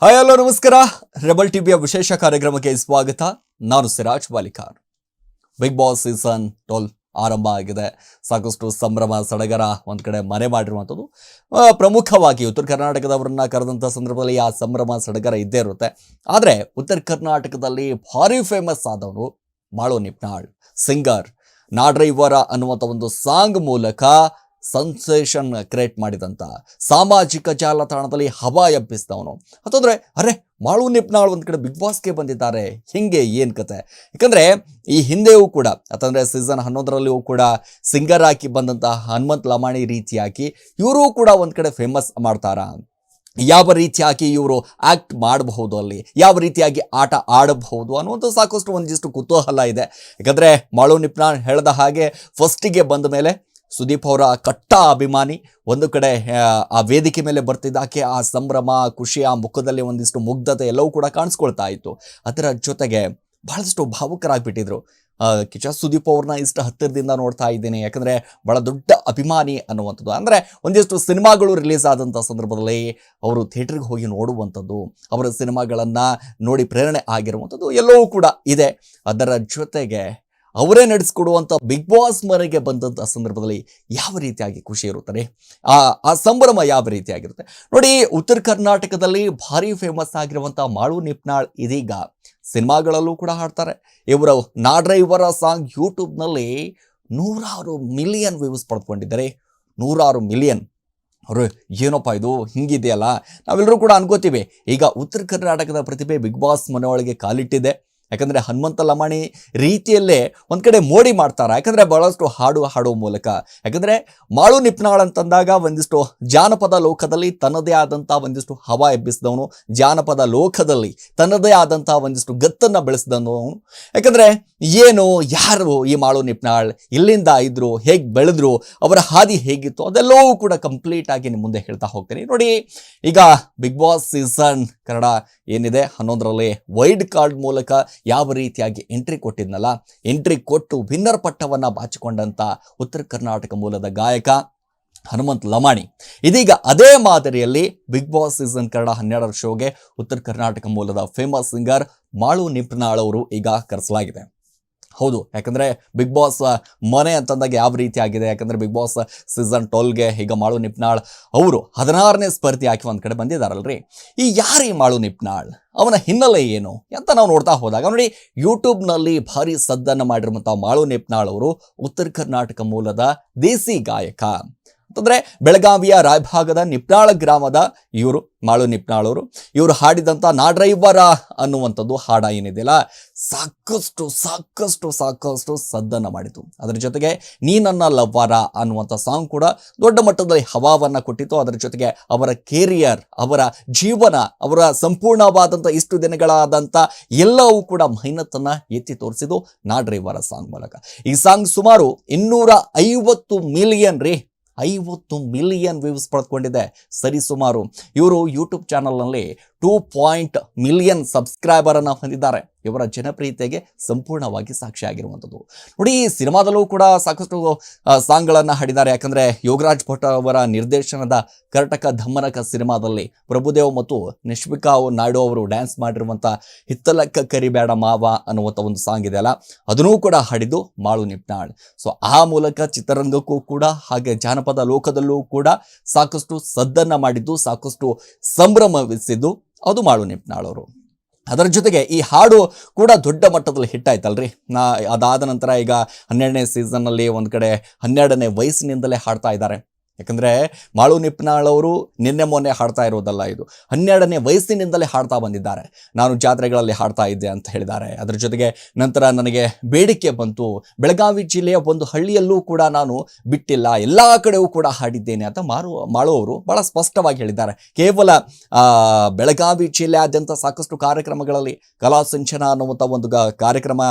Hi hello ನಮಸ್ಕಾರ. Rebel ಟಿವಿಯ ವಿಶೇಷ ಕಾರ್ಯಕ್ರಮಕ್ಕೆ ಸ್ವಾಗತ. ನಾನು Siraj Walikar. Bigg Boss season 12 ಆರಂಭ ಆಗಿದೆ. ಸಾಕಷ್ಟು ಸಂಭ್ರಮ ಸಡಗರ ಒಂದು ಕಡೆ ಮನೆ ಮಾಡಿರುವಂಥದ್ದು. ಪ್ರಮುಖವಾಗಿ ಉತ್ತರ ಕರ್ನಾಟಕದವರನ್ನ ಕರೆದಂಥ ಸಂದರ್ಭದಲ್ಲಿ ಆ ಸಂಭ್ರಮ ಸಡಗರ ಇದ್ದೇ ಇರುತ್ತೆ. ಆದರೆ ಉತ್ತರ ಕರ್ನಾಟಕದಲ್ಲಿ ಭಾರಿ ಫೇಮಸ್ ಆದವರು ಮಾಳು ನಿಪ್ನಾಳ್, ಸಿಂಗರ್, ನಾಡ್ರೈವರ ಅನ್ನುವಂಥ ಒಂದು ಸಾಂಗ್ ಮೂಲಕ ಸೆನ್ಸೇಷನ್ ಕ್ರಿಯೇಟ್ ಮಾಡಿದಂಥ, ಸಾಮಾಜಿಕ ಜಾಲತಾಣದಲ್ಲಿ ಹವಾ ಎಬ್ಬಿಸಿದವನು ಅಂತಂದರೆ ಅರೆ ಮಾಳು ನಿಪ್ನಾಳ್ ಒಂದು ಕಡೆ ಬಿಗ್ ಬಾಸ್ಗೆ ಬಂದಿದ್ದಾರೆ, ಹಿಂಗೆ ಏನು ಕತೆ? ಯಾಕಂದರೆ ಈ ಹಿಂದೆಯೂ ಕೂಡ ಅಂತಂದರೆ ಸೀಸನ್ 11ರಲ್ಲಿಯೂ ಕೂಡ ಸಿಂಗರ್ ಆಗಿ ಬಂದಂಥ ಹನುಮಂತ್ ಲಮಾಣಿ ರೀತಿಯಾಗಿ ಇವರು ಕೂಡ ಒಂದು ಕಡೆ ಫೇಮಸ್ ಮಾಡ್ತಾರ. ಯಾವ ರೀತಿಯಾಗಿ ಇವರು ಆ್ಯಕ್ಟ್ ಮಾಡಬಹುದು, ಅಲ್ಲಿ ಯಾವ ರೀತಿಯಾಗಿ ಆಟ ಆಡಬಹುದು ಅನ್ನುವಂಥ ಸಾಕಷ್ಟು ಒಂದಿಷ್ಟು ಕುತೂಹಲ ಇದೆ. ಯಾಕಂದರೆ ಮಾಳು ನಿಪ್ನಾಳ್ ಹೇಳಿದ ಹಾಗೆ ಫಸ್ಟಿಗೆ ಬಂದ ಮೇಲೆ ಸುದೀಪ್ ಅವರ ಕಟ್ಟ ಅಭಿಮಾನಿ. ಒಂದು ಕಡೆ ಆ ವೇದಿಕೆ ಮೇಲೆ ಬರ್ತಿದ್ದಾಕೆ ಆ ಸಂಭ್ರಮ, ಖುಷಿ, ಆ ಮುಖದಲ್ಲಿ ಒಂದಿಷ್ಟು ಮುಗ್ಧತೆ ಎಲ್ಲವೂ ಕೂಡ ಕಾಣಿಸ್ಕೊಳ್ತಾ ಇತ್ತು. ಅದರ ಜೊತೆಗೆ ಬಹಳಷ್ಟು ಭಾವುಕರಾಗಿಬಿಟ್ಟಿದ್ರು. ಕಿಚ್ಚ ಸುದೀಪ್ ಅವ್ರನ್ನ ಇಷ್ಟು ಹತ್ತಿರದಿಂದ ನೋಡ್ತಾ ಇದ್ದೀನಿ, ಯಾಕಂದರೆ ಭಾಳ ದೊಡ್ಡ ಅಭಿಮಾನಿ ಅನ್ನುವಂಥದ್ದು. ಅಂದರೆ ಒಂದಿಷ್ಟು ಸಿನಿಮಾಗಳು ರಿಲೀಸ್ ಆದಂಥ ಸಂದರ್ಭದಲ್ಲಿ ಅವರು ಥಿಯೇಟ್ರಿಗೆ ಹೋಗಿ ನೋಡುವಂಥದ್ದು, ಅವರ ಸಿನಿಮಾಗಳನ್ನು ನೋಡಿ ಪ್ರೇರಣೆ ಆಗಿರುವಂಥದ್ದು ಎಲ್ಲವೂ ಕೂಡ ಇದೆ. ಅದರ ಜೊತೆಗೆ ಅವರೇ ನಡೆಸ್ಕೊಡುವಂಥ ಬಿಗ್ ಬಾಸ್ ಮನೆಗೆ ಬಂದಂಥ ಸಂದರ್ಭದಲ್ಲಿ ಯಾವ ರೀತಿಯಾಗಿ ಖುಷಿ ಇರುತ್ತದೆ, ಆ ಸಂಭ್ರಮ ಯಾವ ರೀತಿಯಾಗಿರುತ್ತೆ ನೋಡಿ. ಉತ್ತರ ಕರ್ನಾಟಕದಲ್ಲಿ ಭಾರಿ ಫೇಮಸ್ ಆಗಿರುವಂಥ ಮಾಳು ನಿಪ್ನಾಳ್ ಇದೀಗ ಸಿನಿಮಾಗಳಲ್ಲೂ ಕೂಡ ಹಾಡ್ತಾರೆ. ಇವರು ನಾಡ್ರೈವರ ಸಾಂಗ್ ಯೂಟ್ಯೂಬ್ನಲ್ಲಿ 100 ಮಿಲಿಯನ್ ವ್ಯೂಸ್ ಪಡೆದುಕೊಂಡಿದ್ದಾರೆ. 100 ಮಿಲಿಯನ್. ಅವರು ಏನಪ್ಪ ಇದು ಹಿಂಗಿದೆಯಲ್ಲ, ನಾವೆಲ್ಲರೂ ಕೂಡ ಅನ್ಕೋತೀವಿ ಈಗ ಉತ್ತರ ಕರ್ನಾಟಕದ ಪ್ರತಿಭೆ ಬಿಗ್ ಬಾಸ್ ಮನೆಯೊಳಗೆ ಕಾಲಿಟ್ಟಿದೆ. ಯಾಕಂದರೆ ಹನುಮಂತ ಲಮಾಣಿ ರೀತಿಯಲ್ಲೇ ಒಂದು ಕಡೆ ಮೋಡಿ ಮಾಡ್ತಾರೆ. ಯಾಕಂದರೆ ಭಾಳಷ್ಟು ಹಾಡುವ ಮೂಲಕ. ಯಾಕಂದರೆ ಮಾಳು ನಿಪ್ನಾಳ್ ಅಂತಂದಾಗ ಒಂದಿಷ್ಟು ಜಾನಪದ ಲೋಕದಲ್ಲಿ ತನ್ನದೇ ಆದಂಥ ಒಂದಿಷ್ಟು ಹವಾ ಎಬ್ಬಿಸಿದವನು, ಜಾನಪದ ಲೋಕದಲ್ಲಿ ತನ್ನದೇ ಆದಂಥ ಒಂದಿಷ್ಟು ಗತ್ತನ್ನು ಬೆಳೆಸಿದವನು. ಯಾಕಂದರೆ ಏನು ಯಾರು ಈ ಮಾಳು ನಿಪ್ನಾಳ್, ಇಲ್ಲಿಂದ ಇದ್ರು, ಹೇಗೆ ಬೆಳೆದ್ರು, ಅವರ ಹಾದಿ ಹೇಗಿತ್ತು, ಅದೆಲ್ಲವೂ ಕೂಡ ಕಂಪ್ಲೀಟ್ ಆಗಿ ನಿಮ್ಮ ಮುಂದೆ ಹೇಳ್ತಾ ಹೋಗ್ತೀನಿ ನೋಡಿ. ಈಗ ಬಿಗ್ ಬಾಸ್ ಸೀಸನ್ ಕನ್ನಡ ಏನಿದೆ 11ರಲ್ಲಿ ವೈಲ್ಡ್ ಕಾರ್ಡ್ ಮೂಲಕ ಯಾವ ರೀತಿಯಾಗಿ ಎಂಟ್ರಿ ಕೊಟ್ಟಿದ್ನಲ್ಲ, ಎಂಟ್ರಿ ಕೊಟ್ಟು ವಿನ್ನರ್ ಪಟ್ಟವನ್ನು ಬಾಚಿಕೊಂಡಂಥ ಉತ್ತರ ಕರ್ನಾಟಕ ಮೂಲದ ಗಾಯಕ ಹನುಮಂತ್ ಲಮಾಣಿ ಇದೀಗ ಅದೇ ಮಾದರಿಯಲ್ಲಿ ಬಿಗ್ ಬಾಸ್ ಸೀಸನ್ ಕನ್ನಡ 12ರ ಶೋಗೆ ಉತ್ತರ ಕರ್ನಾಟಕ ಮೂಲದ ಫೇಮಸ್ ಸಿಂಗರ್ ಮಾಳು ನಿಪ್ನಾಳ್ ಅವರು ಈಗ ಕರೆಸಲಾಗಿದೆ. ಹೌದು, ಯಾಕಂದರೆ ಬಿಗ್ ಬಾಸ್ ಮನೆ ಅಂತಂದಾಗ ಯಾವ ರೀತಿ ಆಗಿದೆ, ಯಾಕಂದರೆ ಬಿಗ್ ಬಾಸ್ ಸೀಸನ್ 12ಗೆ ಈಗ ಮಾಳು ನಿಪ್ನಾಳ್ ಅವರು 16ನೇ ಸ್ಪರ್ಧಿ ಹಾಕಿ ಒಂದು ಕಡೆ ಬಂದಿದ್ದಾರಲ್ರಿ. ಯಾರು ಈ ಮಾಳು ನಿಪ್ನಾಳ್, ಅವನ ಹಿನ್ನೆಲೆ ಏನು ಅಂತ ನಾವು ನೋಡ್ತಾ ಹೋದಾಗ ನೋಡಿ, ಯೂಟ್ಯೂಬ್ನಲ್ಲಿ ಭಾರಿ ಸದ್ದನ್ನು ಮಾಡಿರುವಂಥ ಮಾಳು ನಿಪ್ನಾಳ್ ಅವರು ಉತ್ತರ ಕರ್ನಾಟಕ ಮೂಲದ ದೇಸಿ ಗಾಯಕ. ಅಂತಂದರೆ ಬೆಳಗಾವಿಯ ರಾಯಭಾಗದ ನಿಪ್ನಾಳ ಗ್ರಾಮದ ಇವರು ಮಾಳು ನಿಪ್ನಾಳ್ ಅವರು ಇವರು ಹಾಡಿದಂಥ ನಾಡ್ರೈವರ ಅನ್ನುವಂಥದ್ದು ಹಾಡ ಏನಿದೆಯಲ್ಲ, ಸಾಕಷ್ಟು ಸಾಕಷ್ಟು ಸಾಕಷ್ಟು ಸದ್ದನ್ನು ಮಾಡಿತು. ಅದರ ಜೊತೆಗೆ ನೀ ನನ್ನ ಲವ್ವರ ಅನ್ನುವಂಥ ಸಾಂಗ್ ಕೂಡ ದೊಡ್ಡ ಮಟ್ಟದಲ್ಲಿ ಹವಾವನ್ನು ಕೊಟ್ಟಿತ್ತು. ಅದರ ಜೊತೆಗೆ ಅವರ ಕೆರಿಯರ್, ಅವರ ಜೀವನ, ಅವರ ಸಂಪೂರ್ಣವಾದಂಥ ಇಷ್ಟು ದಿನಗಳಾದಂಥ ಎಲ್ಲವೂ ಕೂಡ ಮೆಹನತ್ತನ್ನು ಎತ್ತಿ ತೋರಿಸಿದ್ದು ನಾಡ್ರೈವರ ಸಾಂಗ್ ಮೂಲಕ. ಈ ಸಾಂಗ್ ಸುಮಾರು 250 ಮಿಲಿಯನ್ 50 ಮಿಲಿಯನ್ ವ್ಯೂಸ್ ಪಡೆದುಕೊಂಡಿದೆ. ಸರಿ ಸುಮಾರು ಇವರು ಯೂಟ್ಯೂಬ್ ಚಾನಲ್ನಲ್ಲಿ 2 ಮಿಲಿಯನ್ ಸಬ್ಸ್ಕ್ರೈಬರನ್ನು ಹೊಂದಿದ್ದಾರೆ. ಇವರ ಜನಪ್ರಿಯತೆಗೆ ಸಂಪೂರ್ಣವಾಗಿ ಸಾಕ್ಷಿಯಾಗಿರುವಂಥದ್ದು ನೋಡಿ. ಈ ಸಿನಿಮಾದಲ್ಲೂ ಕೂಡ ಸಾಕಷ್ಟು ಸಾಂಗ್ಗಳನ್ನು ಹಾಡಿದ್ದಾರೆ. ಯಾಕಂದರೆ ಯೋಗರಾಜ್ ಭಟ್ ಅವರ ನಿರ್ದೇಶನದ ಕರ್ಟಕ ಧಮ್ಮನಕ ಸಿನಿಮಾದಲ್ಲಿ ಪ್ರಭುದೇವ್ ಮತ್ತು ನಿಶ್ವಿಕಾ ನಾಯ್ಡು ಅವರು ಡ್ಯಾನ್ಸ್ ಮಾಡಿರುವಂಥ ಹಿತ್ತಲಕ್ಕ ಕರಿಬೇಡ ಮಾವ ಅನ್ನುವಂಥ ಒಂದು ಸಾಂಗ್ ಇದೆಯಲ್ಲ, ಅದನ್ನೂ ಕೂಡ ಹಾಡಿದ್ದು ಮಾಳು ನಿಪ್ನಾಳ್. ಸೊ ಆ ಮೂಲಕ ಚಿತ್ರರಂಗಕ್ಕೂ ಕೂಡ ಹಾಗೆ ಜಾನಪದ ಲೋಕದಲ್ಲೂ ಕೂಡ ಸಾಕಷ್ಟು ಸದ್ದನ್ನು ಮಾಡಿದ್ದು, ಸಾಕಷ್ಟು ಸಂಭ್ರಮಿಸಿದ್ದು ಅದು ಮಾಳು ನಿಪ್ನಾಳ್ ಅವರು. ಅದರ ಜೊತೆಗೆ ಈ ಹಾಡು ಕೂಡ ದೊಡ್ಡ ಮಟ್ಟದಲ್ಲಿ ಹಿಟ್ ಆಯ್ತಲ್ರಿ. ಅದಾದ ನಂತರ ಈಗ 12ನೇ ಸೀಸನ್ನಲ್ಲಿ ಒಂದು ಕಡೆ 12ನೇ ವಯಸ್ಸಿನಿಂದಲೇ ಹಾಡ್ತಾ ಇದ್ದಾರೆ. ಯಾಕಂದರೆ ಮಾಳು ನಿಪ್ನಾಳ್ ಅವರು ನಿನ್ನೆ ಮೊನ್ನೆ ಹಾಡ್ತಾ ಇರೋದಲ್ಲ, ಇದು 12ನೇ ವಯಸ್ಸಿನಿಂದಲೇ ಹಾಡ್ತಾ ಬಂದಿದ್ದಾರೆ. ನಾನು ಜಾತ್ರೆಗಳಲ್ಲಿ ಹಾಡ್ತಾ ಇದ್ದೆ ಅಂತ ಹೇಳಿದ್ದಾರೆ. ಅದರ ಜೊತೆಗೆ ನಂತರ ನನಗೆ ಬೇಡಿಕೆ ಬಂತು, ಬೆಳಗಾವಿ ಜಿಲ್ಲೆಯ ಒಂದು ಹಳ್ಳಿಯಲ್ಲೂ ಕೂಡ ನಾನು ಬಿಟ್ಟಿಲ್ಲ, ಎಲ್ಲ ಕಡೆಯೂ ಕೂಡ ಹಾಡಿದ್ದೇನೆ ಅಂತ ಮಾಳು ಅವರು ಭಾಳ ಸ್ಪಷ್ಟವಾಗಿ ಹೇಳಿದ್ದಾರೆ. ಕೇವಲ ಬೆಳಗಾವಿ ಜಿಲ್ಲೆಯಾದ್ಯಂತ ಸಾಕಷ್ಟು ಕಾರ್ಯಕ್ರಮಗಳಲ್ಲಿ ಕಲಾ ಸಿಂಚನ ಅನ್ನುವಂಥ ಒಂದು ಕಾರ್ಯಕ್ರಮ,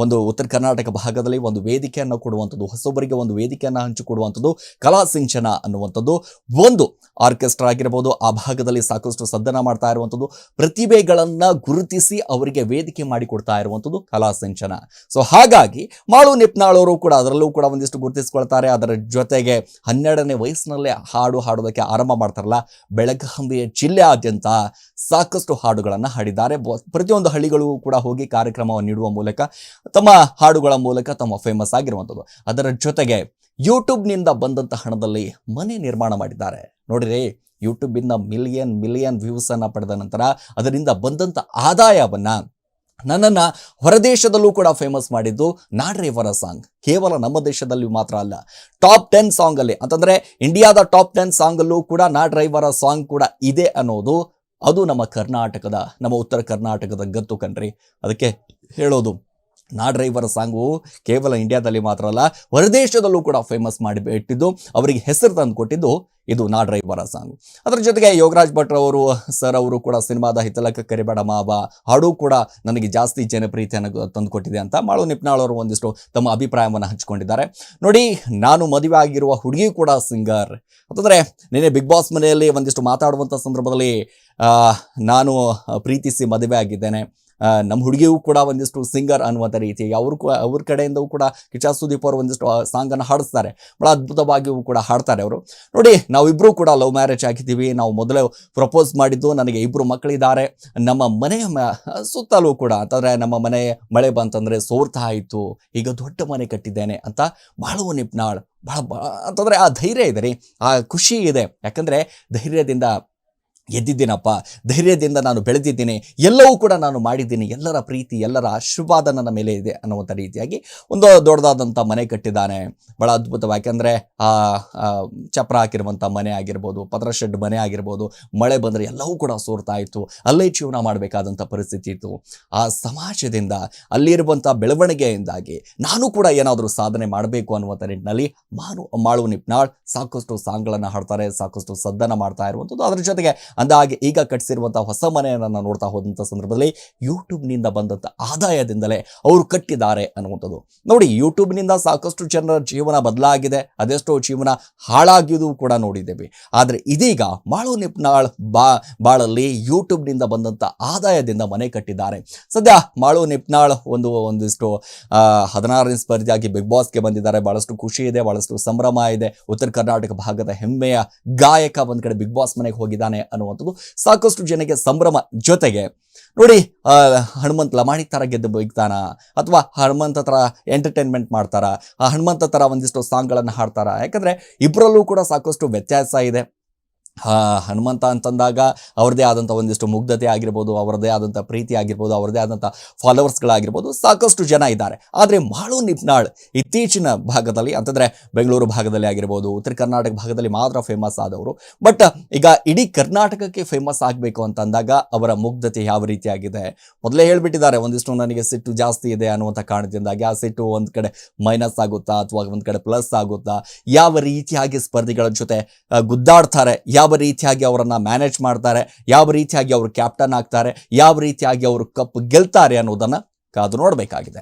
ಒಂದು ಉತ್ತರ ಕರ್ನಾಟಕ ಭಾಗದಲ್ಲಿ ಒಂದು ವೇದಿಕೆಯನ್ನು ಕೊಡುವಂಥದ್ದು, ಹೊಸಬರಿಗೆ ಒಂದು ವೇದಿಕೆಯನ್ನು ಹಂಚಿಕೊಡುವಂಥದ್ದು ಕಲಾ ಸಿಂಚನ ಅನ್ನುವಂಥದ್ದು ಒಂದು. ಆರ್ಕೆಸ್ಟ್ರಾ ಆಗಿರ್ಬೋದು, ಆ ಭಾಗದಲ್ಲಿ ಸಾಕಷ್ಟು ಸದ್ದನ ಮಾಡ್ತಾ ಇರುವಂಥದ್ದು, ಪ್ರತಿಭೆಗಳನ್ನ ಗುರುತಿಸಿ ಅವರಿಗೆ ವೇದಿಕೆ ಮಾಡಿಕೊಡ್ತಾ ಇರುವಂಥದ್ದು ಕಲಾ ಸಿಂಚನ. ಸೊ ಹಾಗಾಗಿ ಮಾಳು ನಿಪ್ನಾಳ್ ಅವರು ಕೂಡ ಅದರಲ್ಲೂ ಕೂಡ ಒಂದಿಷ್ಟು ಗುರುತಿಸ್ಕೊಳ್ತಾರೆ. ಅದರ ಜೊತೆಗೆ 12ನೇ ವಯಸ್ಸಿನಲ್ಲೇ ಹಾಡೋದಕ್ಕೆ ಆರಂಭ ಮಾಡ್ತಾರಲ್ಲ, ಬೆಳಗಾವಿ ಜಿಲ್ಲೆಯಾದ್ಯಂತ ಸಾಕಷ್ಟು ಹಾಡುಗಳನ್ನು ಹಾಡಿದ್ದಾರೆ. ಪ್ರತಿಯೊಂದು ಹಳ್ಳಿಗಳು ಕೂಡ ಹೋಗಿ ಕಾರ್ಯಕ್ರಮವನ್ನು ನೀಡುವ ಮೂಲಕ ತಮ್ಮ ಹಾಡುಗಳ ಮೂಲಕ ತಮ್ಮ ಫೇಮಸ್ ಆಗಿರುವಂಥದ್ದು. ಅದರ ಜೊತೆಗೆ ಯೂಟ್ಯೂಬ್ನಿಂದ ಬಂದಂಥ ಹಣದಲ್ಲಿ ಮನೆ ನಿರ್ಮಾಣ ಮಾಡಿದ್ದಾರೆ. ನೋಡಿರಿ, ಯೂಟ್ಯೂಬಿಂದ ಮಿಲಿಯನ್ ವ್ಯೂಸ್ ಅನ್ನ ಪಡೆದ ನಂತರ ಅದರಿಂದ ಬಂದಂಥ ಆದಾಯವನ್ನ ನನ್ನನ್ನು ಹೊರದೇಶದಲ್ಲೂ ಕೂಡ ಫೇಮಸ್ ಮಾಡಿದ್ದು ನಾಡ್ರೇವರ ಸಾಂಗ್. ಕೇವಲ ನಮ್ಮ ದೇಶದಲ್ಲಿ ಮಾತ್ರ ಅಲ್ಲ, ಟಾಪ್ 10 ಸಾಂಗ್ ಅಲ್ಲಿ, ಅಂತಂದ್ರೆ ಇಂಡಿಯಾದ ಟಾಪ್ 10 ಸಾಂಗ್ ಅಲ್ಲೂ ಕೂಡ ನಾಡ್ರೈವರ ಸಾಂಗ್ ಕೂಡ ಇದೆ ಅನ್ನೋದು ಅದು ನಮ್ಮ ಉತ್ತರ ಕರ್ನಾಟಕದ ಗತ್ತು ಕಣ್ರಿ. ಅದಕ್ಕೆ ಹೇಳೋದು, ನಾಡ್ರೈವರ ಸಾಂಗು ಕೇವಲ ಇಂಡಿಯಾದಲ್ಲಿ ಮಾತ್ರ ಅಲ್ಲ, ಹೊರದೇಶದಲ್ಲೂ ಕೂಡ ಫೇಮಸ್ ಮಾಡಿಬಿಟ್ಟಿದ್ದು, ಅವರಿಗೆ ಹೆಸರು ತಂದು ಕೊಟ್ಟಿದ್ದು ಇದು ನಾಡ್ರೈವರ ಸಾಂಗ್. ಅದರ ಜೊತೆಗೆ ಯೋಗರಾಜ್ ಭಟ್ರು ಅವರು ಕೂಡ ಸಿನಿಮಾದ ಹಿತ್ತಲಕ್ಕೆ ಕರಿಬೇಡ ಮಾವ ಹಾಡು ಕೂಡ ನನಗೆ ಜಾಸ್ತಿ ಜನಪ್ರಿಯತೆಯನ್ನು ತಂದುಕೊಟ್ಟಿದೆ ಅಂತ ಮಾಳು ನಿಪ್ನಾಳ್ ಅವರು ಒಂದಿಷ್ಟು ತಮ್ಮ ಅಭಿಪ್ರಾಯವನ್ನು ಹಂಚಿಕೊಂಡಿದ್ದಾರೆ. ನೋಡಿ, ನಾನು ಮದುವೆ ಆಗಿರುವ ಹುಡುಗಿ ಕೂಡ ಸಿಂಗರ್ ಅಂತಂದರೆ, ನಿನ್ನೆ ಬಿಗ್ ಬಾಸ್ ಮನೆಯಲ್ಲಿ ಒಂದಿಷ್ಟು ಮಾತಾಡುವಂಥ ಸಂದರ್ಭದಲ್ಲಿ ನಾನು ಪ್ರೀತಿಸಿ ಮದುವೆ ಆಗಿದ್ದೇನೆ, ನಮ್ಮ ಹುಡುಗಿಯೂ ಕೂಡ ಒಂದಿಷ್ಟು ಸಿಂಗರ್ ಅನ್ನುವಂಥ ರೀತಿಯಾಗಿ ಅವ್ರ ಕಡೆಯಿಂದವೂ ಕೂಡ ಕಿಚ್ಚ ಸುದೀಪ್ ಅವರು ಒಂದಿಷ್ಟು ಸಾಂಗನ್ನು ಹಾಡಿಸ್ತಾರೆ. ಭಾಳ ಅದ್ಭುತವಾಗಿಯೂ ಕೂಡ ಹಾಡ್ತಾರೆ ಅವರು. ನೋಡಿ, ನಾವಿಬ್ಬರೂ ಕೂಡ ಲವ್ ಮ್ಯಾರೇಜ್ ಆಗಿದ್ದೀವಿ. ನಾವು ಮೊದಲೇ ಪ್ರಪೋಸ್ ಮಾಡಿದ್ದು, ನನಗೆ 2 ಮಕ್ಕಳಿದ್ದಾರೆ. ನಮ್ಮ ಮನೆಯ ಸುತ್ತಲೂ ಕೂಡ ಅಂತಂದರೆ ನಮ್ಮ ಮನೆ ಮಳೆ ಬಂತಂದರೆ ಸೋರ್ತಾ ಆಯಿತು, ಈಗ ದೊಡ್ಡ ಮನೆ ಕಟ್ಟಿದ್ದೇನೆ ಅಂತ ಮಾಳು ನಿಪ್ನಾಳ್ ಭಾಳ ಅಂತಂದರೆ ಆ ಧೈರ್ಯ ಇದೆ ರೀ, ಆ ಖುಷಿ ಇದೆ. ಯಾಕಂದರೆ ಧೈರ್ಯದಿಂದ ಎದ್ದಿದ್ದೀನಪ್ಪ, ಧೈರ್ಯದಿಂದ ನಾನು ಬೆಳೆದಿದ್ದೀನಿ, ಎಲ್ಲವೂ ಕೂಡ ನಾನು ಮಾಡಿದ್ದೀನಿ, ಎಲ್ಲರ ಪ್ರೀತಿ ಎಲ್ಲರ ಆಶೀರ್ವಾದ ನನ್ನ ಮೇಲೆ ಇದೆ ಅನ್ನುವಂಥ ರೀತಿಯಾಗಿ ಒಂದು ದೊಡ್ಡದಾದಂಥ ಮನೆ ಕಟ್ಟಿದ್ದಾನೆ. ಭಾಳ ಅದ್ಭುತವಾಗಿ, ಯಾಕೆಂದರೆ ಚಪ್ರ ಹಾಕಿರುವಂಥ ಮನೆ ಆಗಿರ್ಬೋದು, ಪತ್ರ ಶೆಡ್ ಮನೆ ಆಗಿರ್ಬೋದು, ಮಳೆ ಬಂದರೆ ಎಲ್ಲವೂ ಕೂಡ ಸೋರ್ತಾ ಇತ್ತು, ಅಲ್ಲೇ ಜೀವನ ಮಾಡಬೇಕಾದಂಥ ಪರಿಸ್ಥಿತಿ ಇತ್ತು. ಆ ಸಮಾಜದಿಂದ ಅಲ್ಲಿರುವಂಥ ಬೆಳವಣಿಗೆಯಿಂದಾಗಿ ನಾನು ಕೂಡ ಏನಾದರೂ ಸಾಧನೆ ಮಾಡಬೇಕು ಅನ್ನುವಂಥ ನಿಟ್ಟಿನಲ್ಲಿ ಮಾಳು ನಿಪ್ನಾಳ್ ಸಾಕಷ್ಟು ಸಾಂಗ್ಗಳನ್ನು ಹಾಡ್ತಾರೆ, ಸಾಕಷ್ಟು ಸದ್ದನ್ನು ಮಾಡ್ತಾ ಇರುವಂಥದ್ದು. ಅದರ ಜೊತೆಗೆ ಅಂದಾಗೆ ಈಗ ಕಟ್ಟಿಸಿರುವಂಥ ಹೊಸ ಮನೆಯನ್ನು ನೋಡ್ತಾ ಹೋದಂಥ ಸಂದರ್ಭದಲ್ಲಿ ಯೂಟ್ಯೂಬ್ನಿಂದ ಬಂದಂಥ ಆದಾಯದಿಂದಲೇ ಅವರು ಕಟ್ಟಿದ್ದಾರೆ ಅನ್ನುವಂಥದ್ದು. ನೋಡಿ, ಯೂಟ್ಯೂಬ್ನಿಂದ ಸಾಕಷ್ಟು ಜನರ ಜೀವನ ಬದಲಾಗಿದೆ, ಅದೆಷ್ಟೋ ಜೀವನ ಹಾಳಾಗಿದ್ದು ಕೂಡ ನೋಡಿದ್ದೇವೆ. ಆದರೆ ಇದೀಗ ಮಾಳು ನಿಪ್ನಾಳ್ ಬಾಳಲ್ಲಿ ಯೂಟ್ಯೂಬ್ನಿಂದ ಬಂದಂಥ ಆದಾಯದಿಂದ ಮನೆ ಕಟ್ಟಿದ್ದಾರೆ. ಸದ್ಯ ಮಾಳು ನಿಪ್ನಾಳ್ ಒಂದಿಷ್ಟು 16ನೇ ಸ್ಪರ್ಧೆಯಾಗಿ ಬಿಗ್ ಬಾಸ್ಗೆ ಬಂದಿದ್ದಾರೆ. ಭಾಳಷ್ಟು ಖುಷಿ ಇದೆ, ಭಾಳಷ್ಟು ಸಂಭ್ರಮ ಇದೆ. ಉತ್ತರ ಕರ್ನಾಟಕ ಭಾಗದ ಹೆಮ್ಮೆಯ ಗಾಯಕ ಒಂದು ಕಡೆ ಬಿಗ್ ಬಾಸ್ ಮನೆಗೆ ಹೋಗಿದ್ದಾನೆ ಅನ್ನುವಂಥದ್ದು ಸಾಕಷ್ಟು ಜನಕ್ಕೆ ಸಂಭ್ರಮ. ಜೊತೆಗೆ ನೋಡಿ, ಹನುಮಂತ್ ಲಮಾಣಿ ಥರ ಗೆದ್ದು ಬೈತಾನ, ಅಥವಾ ಹನುಮಂತ ಥರ ಎಂಟರ್ಟೈನ್ಮೆಂಟ್ ಮಾಡ್ತಾರ, ಆ ಹನುಮಂತ ಥರ ಒಂದಿಷ್ಟು ಸಾಂಗ್ಗಳನ್ನು ಹಾಡ್ತಾರ. ಯಾಕಂದರೆ ಇಬ್ಬರಲ್ಲೂ ಕೂಡ ಸಾಕಷ್ಟು ವ್ಯತ್ಯಾಸ ಇದೆ. ಹನುಮಂತ ಅಂತಂದಾಗ ಅವ್ರದ್ದೇ ಆದಂಥ ಒಂದಿಷ್ಟು ಮುಗ್ಧತೆ ಆಗಿರ್ಬೋದು, ಅವರದೇ ಆದಂಥ ಪ್ರೀತಿ ಆಗಿರ್ಬೋದು, ಅವರದೇ ಆದಂಥ ಫಾಲೋವರ್ಸ್ಗಳಾಗಿರ್ಬೋದು, ಸಾಕಷ್ಟು ಜನ ಇದ್ದಾರೆ. ಆದರೆ ಮಾಳು ನಿಪ್ನಾಳ್ ಇತ್ತೀಚಿನ ಭಾಗದಲ್ಲಿ, ಅಂತಂದರೆ ಬೆಂಗಳೂರು ಭಾಗದಲ್ಲಿ ಆಗಿರ್ಬೋದು, ಉತ್ತರ ಕರ್ನಾಟಕ ಭಾಗದಲ್ಲಿ ಮಾತ್ರ ಫೇಮಸ್ ಆದವರು. ಬಟ್ ಈಗ ಇಡೀ ಕರ್ನಾಟಕಕ್ಕೆ ಫೇಮಸ್ ಆಗಬೇಕು ಅಂತಂದಾಗ ಅವರ ಮುಗ್ಧತೆ ಯಾವ ರೀತಿಯಾಗಿದೆ ಮೊದಲೇ ಹೇಳಿಬಿಟ್ಟಿದ್ದಾರೆ. ಒಂದಿಷ್ಟು ನನಗೆ ಸಿಟ್ಟು ಜಾಸ್ತಿ ಇದೆ ಅನ್ನುವಂಥ ಕಾರಣದಿಂದಾಗಿ ಆ ಸಿಟ್ಟು ಒಂದು ಕಡೆ ಮೈನಸ್ ಆಗುತ್ತಾ ಅಥವಾ ಒಂದು ಕಡೆ ಪ್ಲಸ್ ಆಗುತ್ತಾ, ಯಾವ ರೀತಿಯಾಗಿ ಸ್ಪರ್ಧಿಗಳ ಜೊತೆ ಗುದ್ದಾಡ್ತಾರೆ, ಯಾವ ರೀತಿಯಾಗಿ ಅವರನ್ನು ಮ್ಯಾನೇಜ್ ಮಾಡ್ತಾರೆ, ಯಾವ ರೀತಿಯಾಗಿ ಅವರು ಕ್ಯಾಪ್ಟನ್ ಆಗ್ತಾರೆ, ಯಾವ ರೀತಿಯಾಗಿ ಅವರು ಕಪ್ ಗೆಲ್ತಾರೆ ಅನ್ನೋದನ್ನು ಕಾದು ನೋಡಬೇಕಾಗಿದೆ.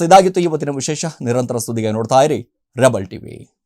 ಇದಾಗಿತ್ತು ಇವತ್ತಿನ ವಿಶೇಷ. ನಿರಂತರ ಸುದ್ದಿಗೆ ನೋಡ್ತಾ ಇರಿ ರೆಬಲ್ ಟಿವಿ.